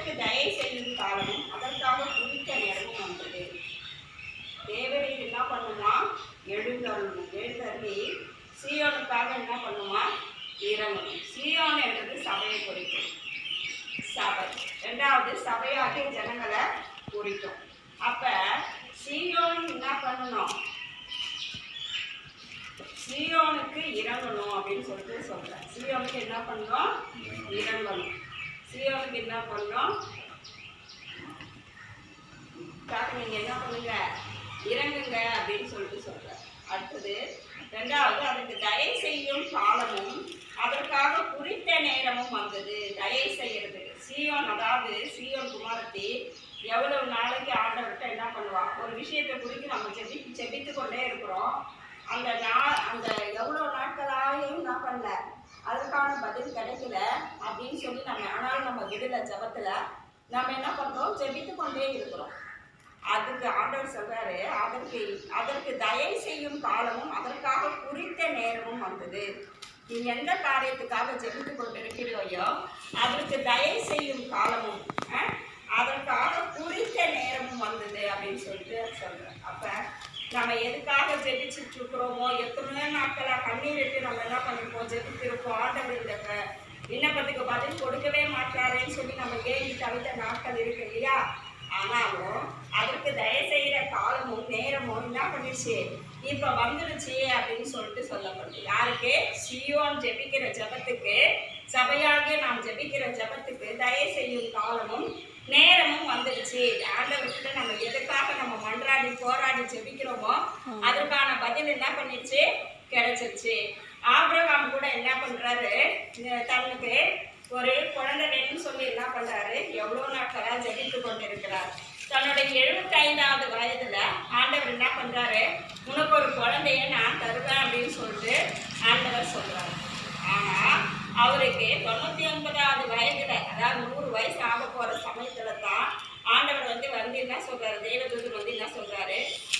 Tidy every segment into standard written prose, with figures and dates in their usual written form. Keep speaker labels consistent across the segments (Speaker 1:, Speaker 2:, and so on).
Speaker 1: அதற்கு தயை செய்யும் காலமும் அதற்காக குறித்த நேரமும் வந்தது. தேவரீர் என்ன பண்ணுமா? எழுந்தருளி சீயோனுக்காக என்ன பண்ணுமா? இறங்கணும். சீயோன் என்றது சபையை குறிக்கும். சபை ரெண்டாவது சபையாகிய ஜனங்களை குறிக்கும். அப்ப சீயோன் என்ன பண்ணணும்? சீயோனுக்கு இறங்கணும் அப்படின்னு சொல்றேன். சீயோனுக்கு என்ன பண்ணணும்? இறங்கணும். சீயோனுக்கு என்ன பண்ணணும்? நீங்க என்ன பண்ணுங்க? இறங்குங்க அப்படின்னு சொல்ற. அடுத்தது ரெண்டாவது அதுக்கு தயை செய்யும் காலமும் அதற்காக குறித்த நேரமும் வந்தது. தயை செய்யறதுக்கு சீயோன், அதாவது சீயோன் குமாரத்தி எவ்வளவு நாளைக்கு ஆண்டவர்கிட்ட என்ன பண்ணுவா? ஒரு விஷயத்தை குறித்து நம்ம செபித்து கொண்டே இருக்கிறோம். அந்த எவ்வளோ நாட்களாயும் என்ன பண்ணல, அதுக்கான பதில் கிடைக்கல அப்படின்னு சொல்லி ஆனாலும் நம்ம விடல. ஜபத்துல நம்ம என்ன பண்றோம்? ஜெபித்து கொண்டே இருக்கிறோம். அதுக்கு ஆண்டவர் சொல்றாரு, அதற்கு தயை செய்யும் காலமும் அதற்காக குறித்த நேரமும் வந்தது. நீ எந்த காரியத்துக்காக ஜெபித்து கொண்டு இருக்கிறோயோ அதற்கு தயை செய்யும் காலமும் அதற்காக குறித்த நேரமும் வந்தது அப்படின்னு சொல்லிட்டு சொல்றேன். அப்ப நம்ம எதுக்காக ஜெபிச்சுட்டு இருக்கிறோமோ, எத்தனையோ நாட்களா கண்ணீரிட்டு நம்ம என்ன பண்ணிருப்போம்? ஜெபித்திருப்போம். ஆண்டவர் இந்த விண்ணப்பத்துக்கு பதில் கொடுக்கவே மாட்டாருன்னு சொல்லி நம்ம ஏங்கி தவித்த நாட்கள் இருக்கு இல்லையா? ஆனாலும் அதற்கு தயை செய்கிற காலமும் நேரமும் என்ன பண்ணிடுச்சு? இப்ப வந்துடுச்சு அப்படின்னு சொல்லிட்டு சொல்லப்படுது. யாருக்கு? சீயோன் ஜெபிக்கிற ஜபத்துக்கு, சபையாகிய நாம் ஜெபிக்கிற ஜபத்துக்கு தயை செய்யும் காலமும் நேரமும் வந்துடுச்சு. ஆண்டவர்கிட்ட நம்ம எதுக்காக நம்ம மன்றாடி போராடி ஜெபிக்கிறோமோ அதற்கான பதில் என்ன பண்ணிடுச்சு? கிடைச்சிருச்சு. ஆபிரகாம் கூட என்ன பண்றாரு? தனக்கு ஒரு குழந்தை வேணும்னு சொல்லி என்ன பண்றாரு? எவ்வளோ நாட்களா ஜெபித்து கொண்டிருக்கிறார். தன்னுடைய 75வது வயதுல ஆண்டவர் என்ன பண்றாரு? உனக்கு ஒரு குழந்தைய நான் தருவேன் அப்படின்னு சொல்லிட்டு ஆண்டவர் சொல்றாரு. ஆனா அவருக்கு 99வது வயதுல, அதாவது 100 வயசு ஆக போற சமயத்துல தான் ஆண்டவர் வந்து என்ன சொல்றாரு? தேவதூதன் என்ன சொல்றாரு?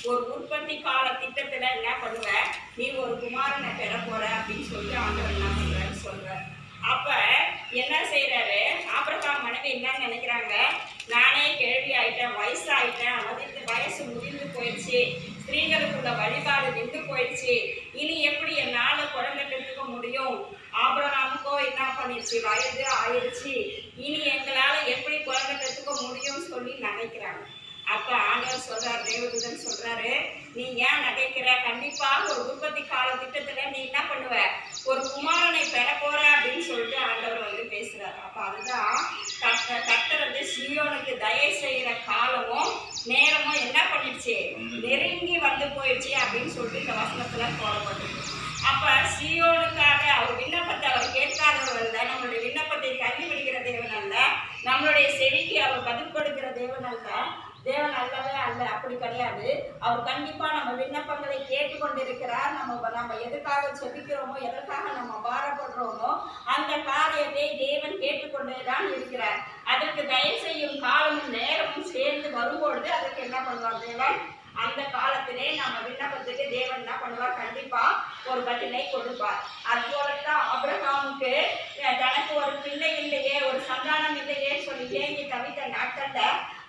Speaker 1: ஒரு உற்பத்தி கால திட்டத்துல என்ன பண்ணுவ? நீ ஒரு குமாரனை பெற போற அப்படின்னு சொல்லிட்டு ஆண்டவர் என்ன பண்றாரு சொல்றாரு. அப்ப என்ன செய்யறாரு? ஆபிரகாம் மனைவி என்ன நினைக்கிறாங்க? நானே கேள்வி ஆயிட்டேன், வயசு ஆயிட்டேன், வயசு முடிந்து போயிடுச்சு, ஸ்திரீகளுக்குள்ள வழிபாடு நின்று போயிடுச்சு, இனி எப்படி என்னால குழந்தை பெற்றுக்க முடியும்? ஆபிரகாமுக்கோ என்ன பண்ணிடுச்சு? வயது ஆயிடுச்சு, இனி எங்களால எப்படி குழந்தை பெற்றுக்க முடியும்னு சொல்லி நினைக்கிறாங்க. அப்ப ஆண்டவர் சொல்றாரு, தேவதூதன் சொல்றாரு, நீ ஏன் நகைக்கிற? கண்டிப்பா ஒரு உற்பத்தி கால திட்டத்துல நீ என்ன பண்ணுவ? ஒரு குமாரனை பெற போற அப்படின்னு சொல்லிட்டு ஆண்டவர் வந்து பேசுறாரு. அப்ப அதுதான் கர்த்தர் வந்து சீயோனுக்கு தயை செய்யற காலமும் நேரமும் என்ன பண்ணிடுச்சு? நெருங்கி வந்து போயிடுச்சு அப்படின்னு சொல்லிட்டு இந்த வசனத்துல போடப்பட்டிருக்கு. அப்ப சீயோனுக்காக அவர் விண்ணப்பத்தை அவர் கேட்காதவர் அல்ல, நம்மளுடைய விண்ணப்பத்தை தள்ளி விடுகிற தேவன் அல்ல, நம்மளுடைய செவிக்கு அவர் பதில் கொடுக்கிற தேவன் அல்ல. தேவன் அல்லவே அல்ல, அப்படி கிடையாது. அவர் கண்டிப்பா நம்ம விண்ணப்பங்களை கேட்டுக்கொண்டிருக்கிறார். நம்ம எதுக்காக செபிக்கிறோமோ, எதற்காக நம்ம பாரப்படுறோமோ அந்த காரியத்தை தேவன் கேட்டுக்கொண்டேதான் இருக்கிறார். அதற்கு தயவு செய்யும் காலமும் நேரமும் சேர்ந்து வரும்பொழுது அதற்கு என்ன பண்ணுவார் தேவன்? அந்த காலத்திலே நம்ம விண்ணப்பத்துக்கு தேவன் என்ன பண்ணுவார்? கண்டிப்பா ஒரு பதிலை கொடுப்பார். அதுபோலத்தான் ஆபிரகாமுக்கு தனக்கு ஒரு பிள்ளை இல்லையே, ஒரு சந்தானம் இல்லையே சொல்லி ஏங்கி தவித்த நாட்கள்ல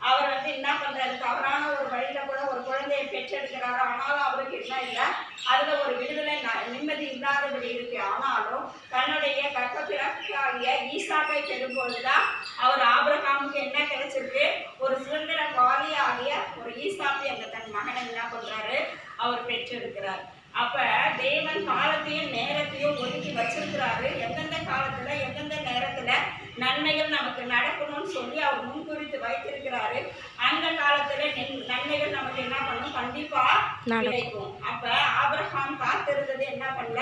Speaker 1: அவர் வந்து என்ன பண்றாரு? தவறான ஒரு வழியில கூட ஒரு குழந்தையை பெற்றெடுக்கிறாரு. ஆனாலும் அவருக்கு என்ன இல்லை, அதுல ஒரு விடுதலை நிம்மதி இல்லாதபடி இருக்கு. ஆனாலும் தன்னுடைய கற்பப்பிறப்பாகிய ஈசாக்கை பெறும்போதுதான் அவர் ஆபிரகாமுக்கு என்ன கிடைச்சிருக்கு? ஒரு சுதந்திரவாதி ஆகிய ஒரு ஈசாக்கை அந்த தன் மகனை என்ன பண்றாரு? அவர் பெற்றெடுக்கிறார். அப்ப தேவன் காலத்தையும் நேரத்தையும் ஒதுக்கி வச்சிருக்கிறாரு. எந்தெந்த காலத்துல எந்தெந்த நேரத்துல நன்மைகள் நமக்கு நடக்கணும்னு சொல்லி அவர் முன்குறித்து வைத்திருக்கிறாரு. அந்த காலத்துல நன்மைகள் நமக்கு என்ன பண்ணும்? கண்டிப்பா கிடைக்கும். அப்ப ஆபிரகாம் காத்திருந்தது என்ன பண்ணல?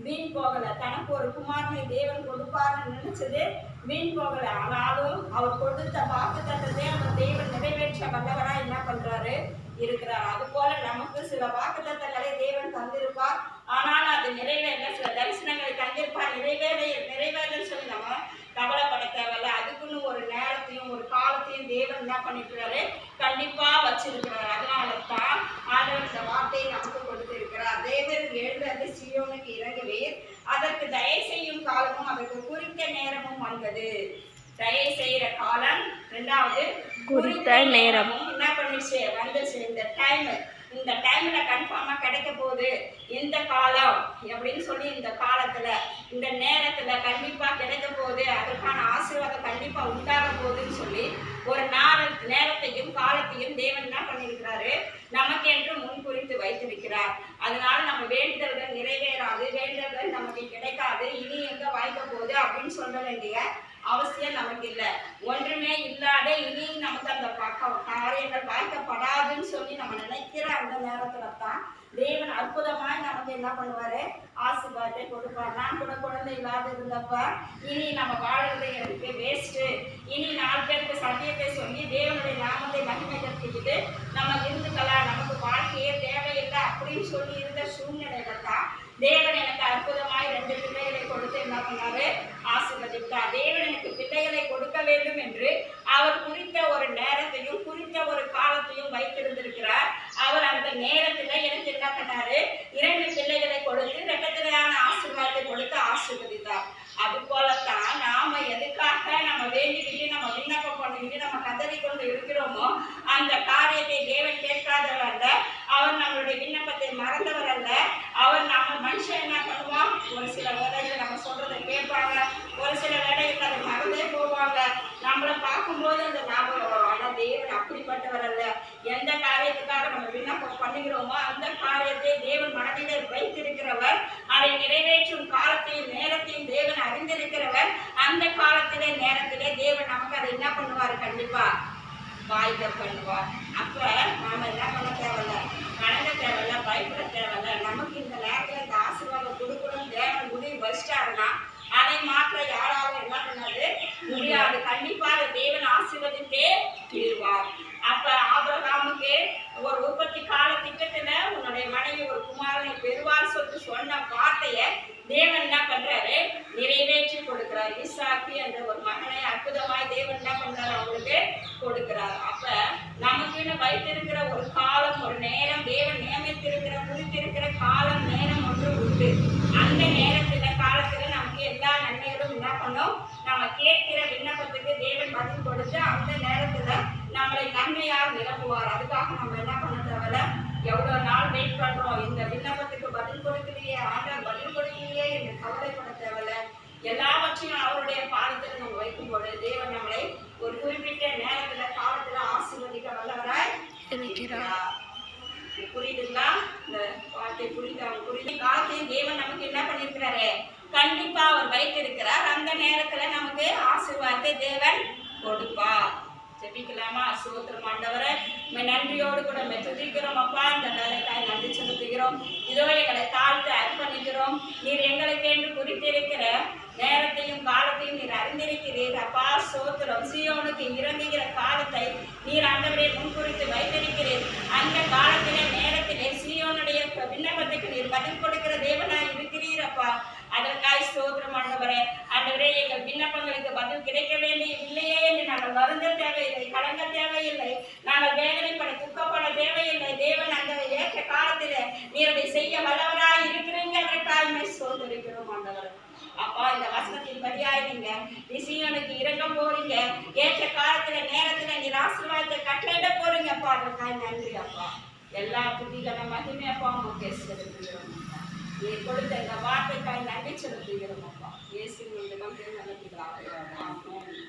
Speaker 1: வீண் போகல. தனக்கு ஒரு குமாரனை தேவன் கொடுப்பாருன்னு நினைச்சது வீண் போகல. ஆனாலும் அவர் கொடுத்த வாக்குத்தத்தத்தை அவர் தேவன் நிறைவேற்ற வல்லவரா என்ன பண்றாரு? இருக்கிறார். அது போல நமக்கு சில வாக்குத்தத்தங்களை தேவன் தந்திருப்பார். ஆனால் அது நிறைவேற, சில தரிசனங்களை தந்திருப்பார், நிறைவேறன்னு சொல்லி நம்ம கவலைப்பட தேவையில்ல. அதுக்குன்னு ஒரு நேரத்தையும் ஒரு காலத்தையும் தேவன் என்ன பண்ணிருக்கிறாரு? கண்டிப்பா வச்சிருக்கிறார். அதனால தான் ஆண்டவர் இந்த வார்த்தையை நமக்கு கொடுத்திருக்கிறார். தேவன் எழுந்து சீயோனுக்கு இறங்குவீர், அதற்கு தயை செய்யும் காலமும் அதற்கு குறித்த நேரமும் வந்தது. தயை செய்யற காலம், ரெண்டாவது
Speaker 2: குறித்த நேரம்.
Speaker 1: என்ன பண்ணிச்சு வந்துச்சு. இந்த டைம்ல கன்ஃபார்மா கிடைக்க போகுது, இந்த காலம் அப்படின்னு சொல்லி இந்த காலத்துல இந்த நேரத்துல கண்டிப்பா கிடைக்க போகுது, அதற்கான ஆசீர்வாதம் கண்டிப்பா உண்டாக போகுதுன்னு சொல்லி ஒரு நேரத்தையும் காலத்தையும் தேவன் என்ன பண்ணியிருக்கிறாரு, நமக்கு என்று முன்குறித்து வைத்திருக்கிறார். அதனால நம்ம வேண்டுதல்கள் நிறைவேறாது, வேண்டுதல்கள் நமக்கு கிடைக்காது, இனி எங்க வாய்க்க போகுது அப்படின்னு சொல்ல வேண்டிய அவசியம் நமக்கு இல்லை. ஒன்றுமே இல்லாத இனி நமக்கு அந்த காரியங்கள் வாய்க்கப்படாதுன்னு சொல்லி நம்ம நினைக்கிற அந்த நேரத்துல தான் தேவன் அற்புதமாய் நமக்கு என்ன பண்ணுவாரு, ஆசீர்வாதத்தை கொடுப்பார். நான் கூட குழந்தை இல்லாத இருந்தப்ப இனி நம்ம வாழறது எனக்கு வேஸ்ட்டு, இனி 4 பேருக்கு சத்தியத்தை சொல்லி தேவனுடைய நாமத்தை மகிமைப்படுத்திக்கிட்டு நம்ம இருந்துக்கலாம், நமக்கு வாழ்க்கையே தேவையில்லை அப்படின்னு சொல்லி இருந்த சூழ்நிலையில தான் தேவன் எனக்கு அற்புதமாய் 2 பிள்ளைகளை கொடுத்து என்ன பண்ணாரு, ஆசீர்வதித்தார். தேவன் எனக்கு பிள்ளைகளை கொடுக்க வேண்டும் என்று அவர் குறித்த ஒரு நேரத்தையும் குறித்த ஒரு காலத்தையும் வைத்திருந்திருக்கிறார். அவர் அந்த நேரத்துல எனக்கு என்ன பண்ணாரு, 2 பிள்ளைகளை கொடுத்து இரட்டத்திலான ஆசீர்வாதத்தை கொடுத்து ஆசீர்வதித்தார். அது போலத்தான் நாம எதுக்காக நம்ம வேண்டிக்கிட்டு நம்ம விண்ணப்பம் பண்ணிக்கிட்டு நம்ம கதறி கொண்டு இருக்கிறோமோ அந்த காரியத்தை தேவன் கேட்காதவர் அல்ல, அவர் நம்மளுடைய விண்ணப்பத்தை மறந்தவர் அல்ல. அவர் நம்ம மனுஷன் என்ன பண்ணுவான், ஒரு சில வேலைகளை நம்ம சொல்றதை கேட்பாங்க, ஒரு சில வேலைகள் அதை மறந்தே போவாங்க, நம்மளை பார்க்கும்போது அந்த ஞாபகம் வரும். ஆனால் தேவன் அப்படிப்பட்டவர் அல்ல. எந்த காரியத்துக்காக நம்ம விண்ணப்பம் பண்ணுகிறோமோ அந்த காரியத்தை தேவன் மனதிலே வைத்திருக்கிறவர், அதை நிறைவேற்றும் காலத்தையும் நேரத்தையும் தேவன் அறிந்திருக்கிறவர். அந்த காலத்திலே நேரத்திலே தேவன் நமக்கு அதை என்ன பண்ணுவார், கண்டிப்பா வாய்க்க பண்ணுவார். அப்ப நாம என்ன பண்ண தேவையில்ல, கலங்க தேவையில்ல, பயப்பட தேவையில்ல. நமக்கு இந்த நேரத்துல இந்த ஆசீர்வாதம் கொடுக்கணும் தேவன் முடிவு வச்சிட்டாருன்னா அதை மாற்ற யாராலும் என்ன பண்ணாது முடியாது. கண்டிப்பா அதை தேவன் ஆசீர்வதித்தே தீர்வார். அப்ப ஆபிரகாமுக்கு ஒரு உற்பத்தி கால திட்டத்துல உன்னுடைய மனைவி ஒரு குமாரனை பெறுவார் சொல்லிட்டு சொன்ன வார்த்தையை தேவன் என்ன பண்றாரு, நிறைவேற்றி கொடுக்கிறார். ஈசாக்கு என்ற ஒரு மகனை அற்புதமாய் தேவன் என்ன பண்றாரு, அவங்களுக்கு கொடுக்கிறார். அப்ப நமக்குன்னு வைத்திருக்கிற ஒரு காலம், ஒரு நேரம், தேவன் நியமித்திருக்கிற குறித்திருக்கிற காலம் நேரம் ஒன்று உண்டு. அந்த நேரத்துல காலத்துல நமக்கு எல்லா நன்மைகளும் என்ன பண்ணும், நம்ம கேட்கிற விண்ணப்பத்துக்கு தேவன் பதில் கொடுத்து அந்த நேரத்துல நம்மளை நன்மையால் நிரப்புவார். அதுக்காக நம்ம என்ன பண்ண தேவையில்ல, எவ்வளவு நாள் வெயிட் பண்றோம், இந்த விண்ணப்பத்துக்கு பதில் கொடுக்கலையே, ஆண்டவர் பதில் கொடுக்கலையே என்று கவலைப்பட தேவையில்ல. எல்லாவற்றையும் அவருடைய பாதத்தில் நம்ம வைக்கும் பொழுது தேவன் நம்மளை ஒரு குறிப்பிட்ட நேரத்துல காலத்துல ஆசீர்வதிக்க வல்லவராய் இருக்கிறார். புரியுதுங்களா? இந்த வார்த்தை புரியுது காலத்தையும் தேவன் நமக்கு என்ன பண்ணிருக்கிறாரு, கண்டிப்பா அவர் வைத்திருக்கிறார். அந்த நேரத்துல நமக்கு ஆசீர்வாதத்தை தேவன் கொடுப்பார். ஜெபிக்கலாமா? ஸ்தோத்திரம் ஆண்டவரே, நன்றியோடு கூட துதிக்கிறோம் அப்பா. இந்த வேலைக்காய் நன்றி செலுத்துகிறோம். இதோ எங்களை தாழ்த்து அர்ப்பணிக்கிறோம். நீர் எங்களுக்கு என்று குறித்திருக்கிற நேரத்தையும் காலத்தையும் நீர் அறிந்திருக்கிறீர் அப்பா. ஸ்தோத்திரம். சீயோனுக்கு இறங்குகிற காலத்தை நீர் ஆண்டவரே முன்குறித்து வைத்திருக்கிறீர். அந்த காலத்திலே நேரத்திலே சீயோனுடைய விண்ணப்பத்துக்கு நீர் பதில் கொடுக்கிற தேவனாய் இருக்கிறீர் அப்பா. அதற்காய் ஸ்தோத்திரம் ஆண்டவரே. ஆண்டவரே, எங்கள் விண்ணப்பங்களுக்கு பதில் கிடைக்க வேண்டியவில்லையே என்று நாங்கள் வருந்த தேவையில்லை, கலங்க தேவையில்லை, நாங்கள் வேதனைப்பட துக்கப்பட தேவையில்லை. தேவன் அந்த ஏற்ற காலத்திலே நீர் அதை செய்ய வல்லவராய் இருக்கிறீங்க. அதற்காய் ஸ்தோத்திரிக்கிறோம் ஆண்டவரே. அப்பா, இந்த வசனத்தின் படியாய் நீங்க சீயோனுக்கு இறங்க போறீங்க. ஏற்ற காலத்துல நேரத்துல நீர் ஆசீர்வாதத்தை கட்டளையிட போறீங்க அப்பா. அதற்காய் நன்றி அப்பா. எல்லா துதிகளை மகிமை அப்பா உங்க செலுத்துகிறோம். நீ கொடுத்த இந்த வார்த்தைக்காய் நன்றி செலுத்துகிறோம் அப்பா. இயேசுவின் மூலமாக நல்ல பிதாவே. ஆமென்.